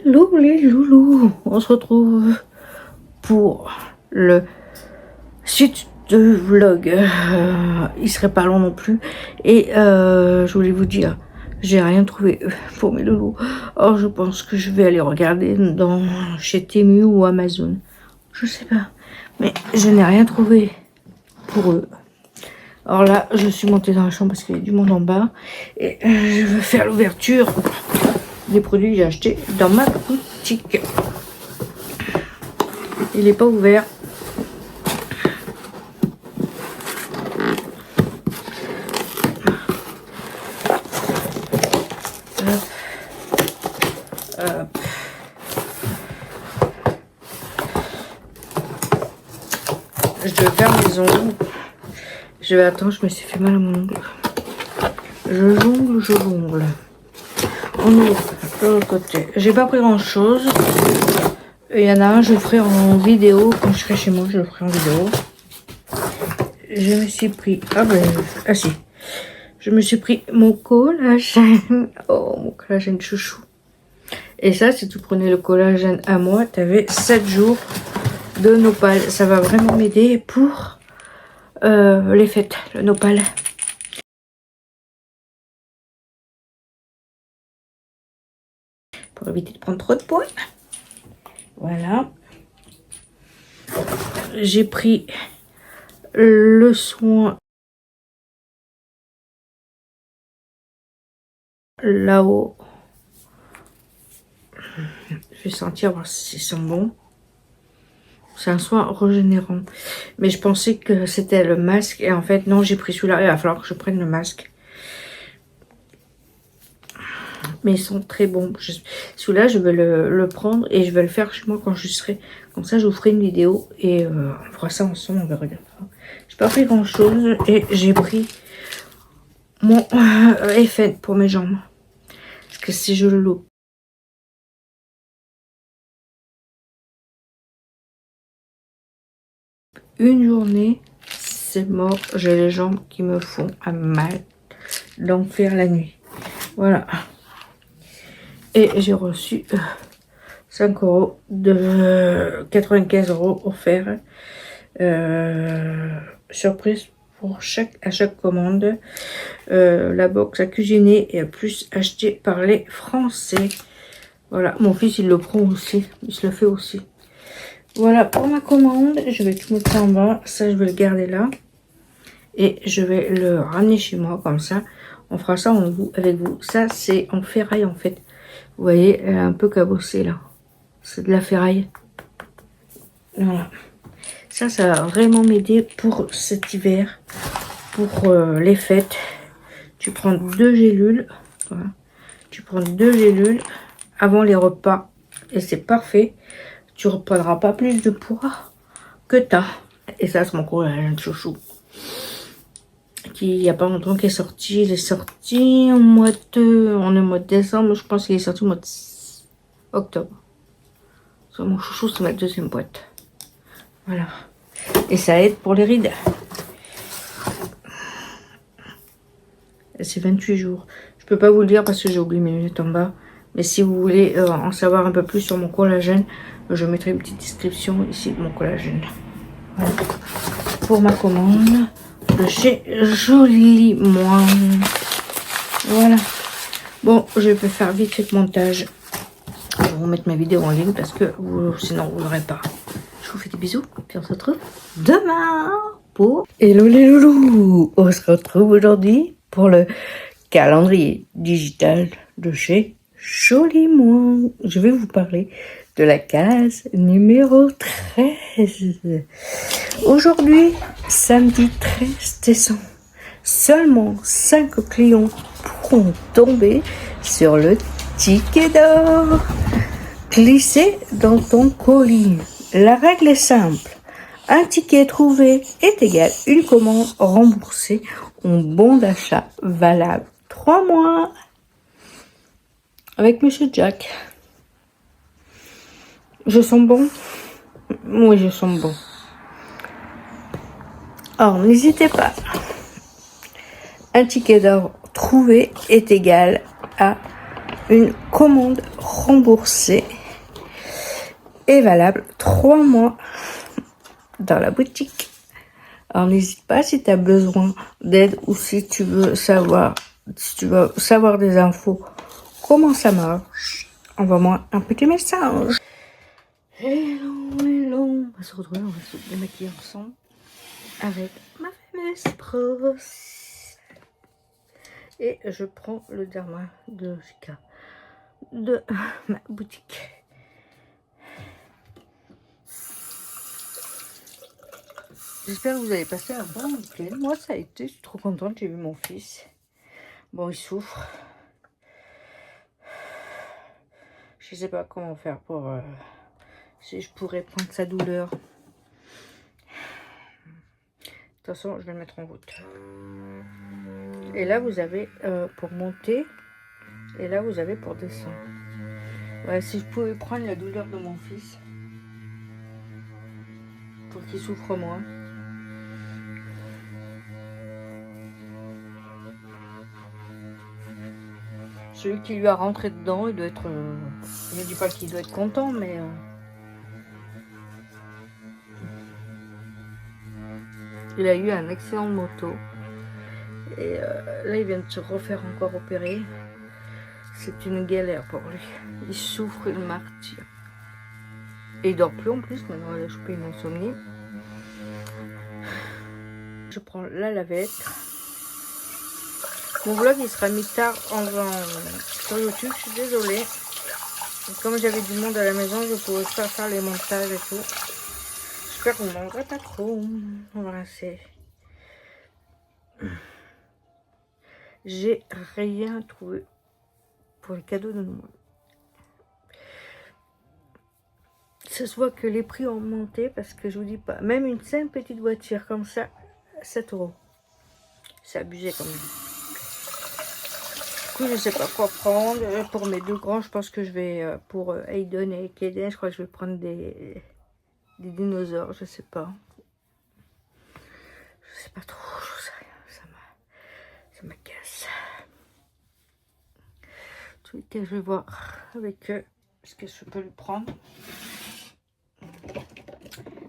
Hello les loulous, on se retrouve pour le suite de vlog. Il serait pas long non plus. Et je voulais vous dire, j'ai rien trouvé pour mes loulous. Or je pense que je vais aller regarder chez Temu ou Amazon. Je sais pas. Mais je n'ai rien trouvé pour eux. Alors là, je suis montée dans la chambre parce qu'il y a du monde en bas. Et je vais faire l'ouverture des produits que j'ai achetés dans ma boutique. Il n'est pas ouvert. Hop. Je vais faire mes ongles. Je vais attendre, je me suis fait mal à mon ongle. Je jongle. On ouvre de l'autre côté. J'ai pas pris grand chose. Il y en a un, je le ferai en vidéo. Quand je serai chez moi, je le ferai en vidéo. Je me suis pris. Ah si. Je me suis pris mon collagène. Oh, mon collagène chouchou. Et ça, si tu prenais le collagène à moi, tu avais 7 jours de nopal. Ça va vraiment m'aider pour les fêtes, le nopal. Pour éviter de prendre trop de poids. Voilà. J'ai pris le soin là-haut. Je vais sentir voir si c'est bon. C'est un soin régénérant. Mais je pensais que c'était le masque. Et en fait, non, j'ai pris celui-là. Il va falloir que je prenne le masque. Mais ils sont très bons. Celui-là, je vais le prendre et je vais le faire chez moi quand je serai. Comme ça, je vous ferai une vidéo et on fera ça ensemble, on verra. J'ai pas pris grand chose et j'ai pris mon FN pour mes jambes. Parce que si je le loupe, une journée, c'est mort. J'ai les jambes qui me font un mal d'enfer la nuit. Voilà. Et j'ai reçu 5 € de 95 € offerts. Surprise pour à chaque commande. La box à cuisiner et à plus acheté par les Français. Voilà, mon fils il le prend aussi. Il se le fait aussi. Voilà pour ma commande. Je vais tout mettre en bas. Ça, je vais le garder là. Et je vais le ramener chez moi comme ça. On fera ça avec vous. Ça, c'est en ferraille en fait. Vous voyez, elle est un peu cabossée là. C'est de la ferraille. Voilà. Ça va vraiment m'aider pour cet hiver. Pour les fêtes. Tu prends 2 gélules. Voilà. Tu prends 2 gélules avant les repas. Et c'est parfait. Tu ne reprendras pas plus de poids que t'as. Et ça, c'est mon collagène chouchou. Qui, il n'y a pas longtemps, qui est sorti. Il est sorti au mois de... On est au mois de décembre. Je pense qu'il est sorti au mois de octobre. Ça, mon chouchou, c'est ma 2e boîte. Voilà. Et ça aide pour les rides. C'est 28 jours. Je peux pas vous le dire parce que j'ai oublié mes lunettes en bas. Mais si vous voulez en savoir un peu plus sur mon collagène, je mettrai une petite description ici de mon collagène. Voilà. Pour ma commande de chez Joli Moins. Voilà. Bon, je vais faire vite fait montage. Je vais vous mettre ma vidéo en ligne parce que sinon vous l'aurez pas. Je vous fais des bisous. Puis on se retrouve demain pour... Hello les loulous. On se retrouve aujourd'hui pour le calendrier digital de chez Joli Moins. Je vais vous parler de la case numéro 13. Aujourd'hui, samedi 13 décembre, seulement 5 clients pourront tomber sur le ticket d'or. Glissez dans ton colis. La règle est simple. Un ticket trouvé est égal à une commande remboursée en bon d'achat valable 3 mois. Avec Monsieur Jack. Je sens bon? Oui, je sens bon. Alors, n'hésitez pas. Un ticket d'or trouvé est égal à une commande remboursé et valable 3 mois dans la boutique. Alors n'hésite pas si tu as besoin d'aide ou si tu veux savoir des infos, comment ça marche, envoie-moi un petit message. Hello, on va se retrouver, on va se démaquiller ensemble avec ma fameuse brosse. Et je prends le Derma de Jika de ma boutique. J'espère que vous avez passé un bon week-end. Moi, ça a été, je suis trop contente, j'ai vu mon fils. Bon, il souffre. Je sais pas comment faire pour... si je pourrais prendre sa douleur. De toute façon, je vais le mettre en route. Et là, vous avez pour monter. Et là, vous avez pour descendre. Ouais, si je pouvais prendre la douleur de mon fils. Pour qu'il souffre moins. Celui qui lui a rentré dedans, il doit être... je ne dis pas qu'il doit être content, mais... il a eu un accident de moto. Et là, il vient de se refaire encore opérer. C'est une galère pour lui. Il souffre, il martyre. Et il dort plus en plus. Maintenant, il a chopé une insomnie. Je prends la lavette. Mon vlog, il sera mis tard sur YouTube. Je suis désolée. Comme j'avais du monde à la maison, je ne pouvais pas faire les montages et tout. J'espère que vous ne mangerez pas trop. On va rincer. J'ai rien trouvé pour les cadeaux de Noël. Ça se voit que les prix ont monté parce que je vous dis pas, même une simple petite voiture comme ça, 7 €. C'est abusé quand même. Du coup, je sais pas quoi prendre. Pour mes deux grands, je pense que je vais, pour Aiden et Kaden, je crois que je vais prendre des dinosaures, je sais pas. Je sais pas trop, je sais rien, ça m'agace. Tous les cas, je vais voir avec eux ce que je peux lui prendre.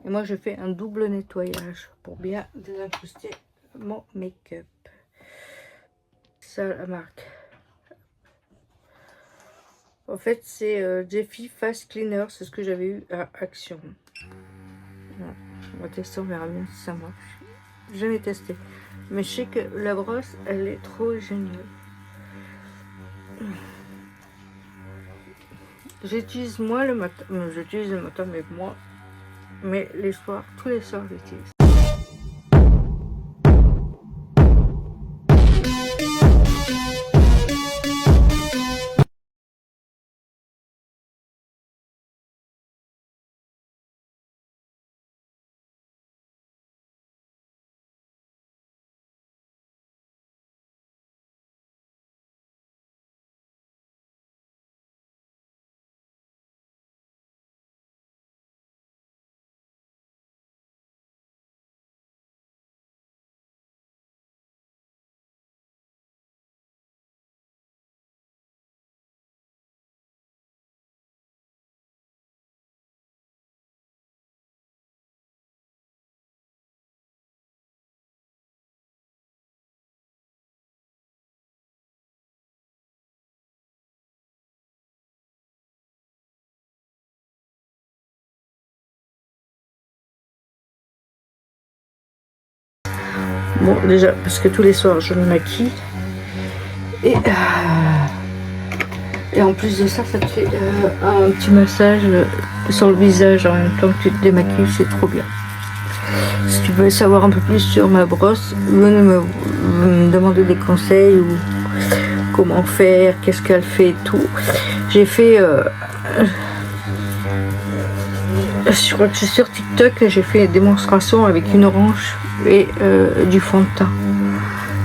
Et moi, je fais un double nettoyage pour bien désincruster mon make-up. Ça, la marque. En fait, c'est Jeffy Fast Cleaner. C'est ce que j'avais eu à Action. Voilà. On va tester, on verra bien si ça marche. J'ai jamais testé. Mais je sais que la brosse, elle est trop géniale. J'utilise moi le matin. J'utilise le matin, mais moi. Mais les soirs, tous les soirs, j'utilise. Bon, déjà, parce que tous les soirs, je me maquille. Et en plus de ça, ça te fait un petit massage sur le visage en même temps que tu te démaquilles, c'est trop bien. Si tu veux savoir un peu plus sur ma brosse, venez me demander des conseils ou comment faire, qu'est-ce qu'elle fait et tout. J'ai fait... je crois que c'est sur TikTok, j'ai fait une démonstration avec une orange et du fond de teint.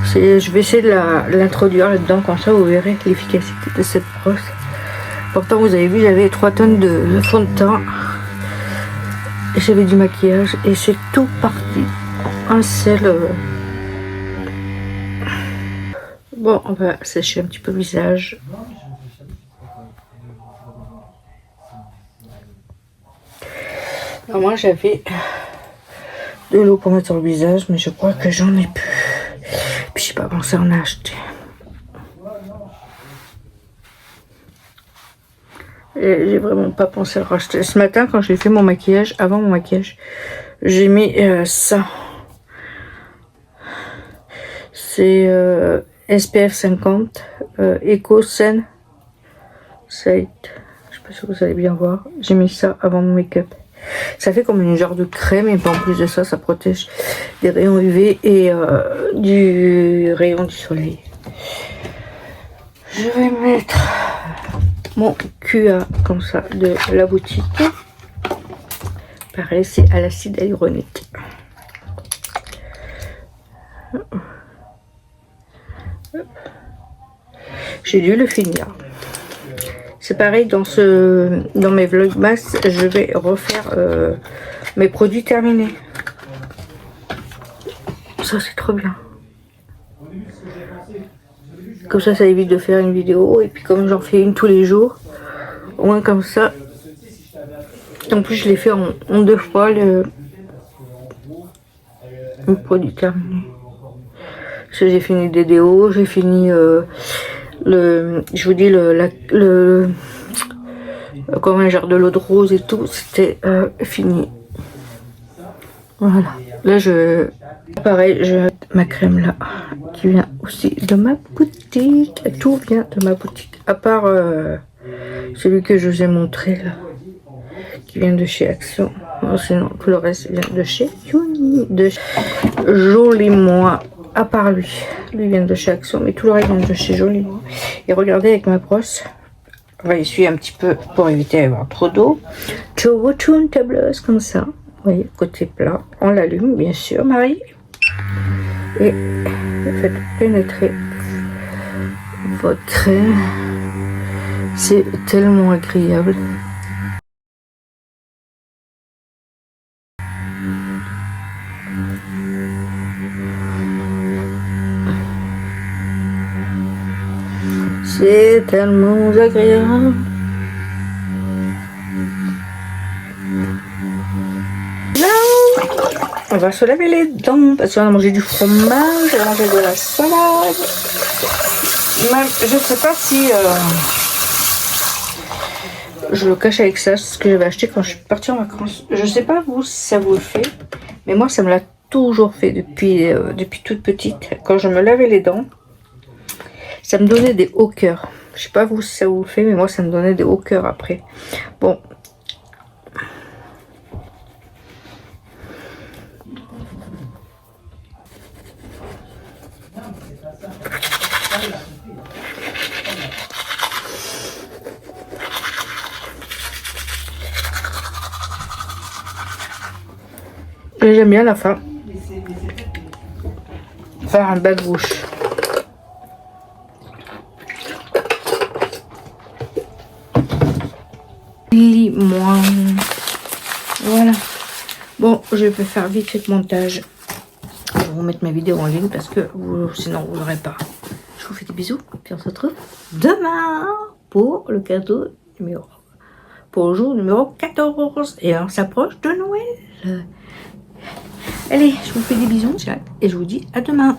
Je vais essayer de l'introduire là-dedans, comme ça vous verrez l'efficacité de cette brosse. Pourtant vous avez vu, j'avais 3 tonnes de fond de teint. J'avais du maquillage et c'est tout parti. Un seul... Bon, on va sécher un petit peu le visage. Alors moi j'avais de l'eau pour mettre sur le visage, mais je crois que j'en ai plus. Puis j'ai pas pensé en acheter. J'ai vraiment pas pensé à le racheter. Ce matin quand j'ai fait mon maquillage, avant mon maquillage, j'ai mis ça. C'est SPF 50, EcoSen Site. Je sais pas si vous allez bien voir. J'ai mis ça avant mon make-up. Ça fait comme une genre de crème et en plus de ça, ça protège des rayons UV et du rayon du soleil. Je vais mettre mon QA comme ça de la boutique. Pareil, c'est à l'acide hyaluronique. J'ai dû le finir. C'est pareil dans mes vlogmas, je vais refaire mes produits terminés. Ça c'est trop bien. Comme ça évite de faire une vidéo et puis comme j'en fais une tous les jours, au moins comme ça. En plus je l'ai fait en 2 fois le produit terminé. Parce que j'ai fini des déos, j'ai fini je vous dis comme un genre de l'eau de rose et tout, c'était fini. Voilà. Là pareil, je ma crème là qui vient aussi de ma boutique. Tout vient de ma boutique, à part celui que je vous ai montré là, qui vient de chez Action. Bon, sinon tout le reste vient de chez Yoni, de Joli Moi. À part lui vient de chez Action, mais tout le reste vient de chez Joli Moi. Et regardez avec ma brosse, on va essuyer un petit peu pour éviter d'avoir trop d'eau. Je retourne une tableuse comme ça. Vous voyez, côté plat. On l'allume, bien sûr, Marie. Et faites pénétrer votre crème. C'est tellement agréable. C'est tellement agréable. On va se laver les dents parce qu'on a mangé du fromage, on a mangé de la salade. Même, je sais pas si je le cache avec ça, c'est ce que j'avais acheté quand je suis partie en vacances. Je sais pas vous si ça vous le fait, mais moi ça me l'a toujours fait depuis toute petite. Quand je me lavais les dents, ça me donnait des hauts cœurs. Je sais pas vous si ça vous le fait, mais moi ça me donnait des hauts cœurs après. Bon. J'aime bien la fin. Faire un bain de bouche. Moi. Voilà. Bon, je vais faire vite ce montage. Je vais vous mettre ma vidéo en ligne parce que sinon vous l'aurez pas. Je vous fais des bisous. Puis on se retrouve demain pour le cadeau numéro. Pour le jour numéro 14. Et on s'approche de Noël. Allez, je vous fais des bisous et je vous dis à demain.